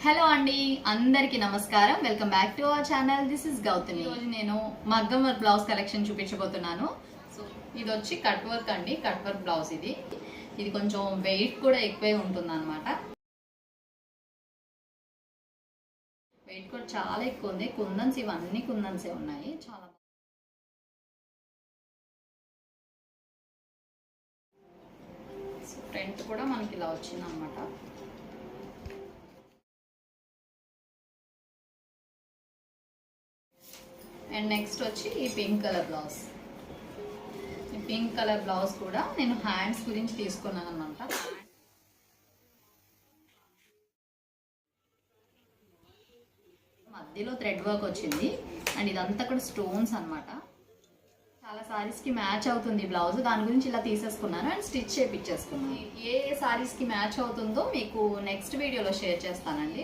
Hello అండి, అందరికీ నమస్కారం. Welcome back to our channel. This is Gautami. ఈరోజు నేను మగ్గం వర్క్ బ్లౌజ్ కలెక్షన్ చూపించబోతున్నాను. సో ఇది వచ్చి కట్ వర్క్ అండి, కట్ వర్క్ బ్లౌజ్. ఇది కొంచెం వెయిట్ కూడా ఎక్కువే ఉంటుంది అనమాట. వెయిట్ కూడా చాలా ఎక్కువ ఉంది. కుందన్స్ ఇవన్నీ కుందన్సే ఉన్నాయి. చాలా ఫ్రంట్ కూడా మనకి ఇలా వచ్చింది అనమాట. అండ్ నెక్స్ట్ వచ్చి ఈ పింక్ కలర్ బ్లౌజ్. ఈ పింక్ కలర్ బ్లౌజ్ కూడా నేను హ్యాండ్స్ గురించి తీసుకున్నాను అనమాట. మధ్యలో థ్రెడ్ వర్క్ వచ్చింది అండ్ ఇదంతా కూడా స్టోన్స్ అనమాట. చాలా సారీస్కి మ్యాచ్ అవుతుంది బ్లౌజ్. దాని గురించి ఇలా తీసేసుకున్నాను అండ్ స్టిచ్ చేయించేసుకున్నాను. ఏ సారీస్కి మ్యాచ్ అవుతుందో మీకు నెక్స్ట్ వీడియోలో షేర్ చేస్తానండి.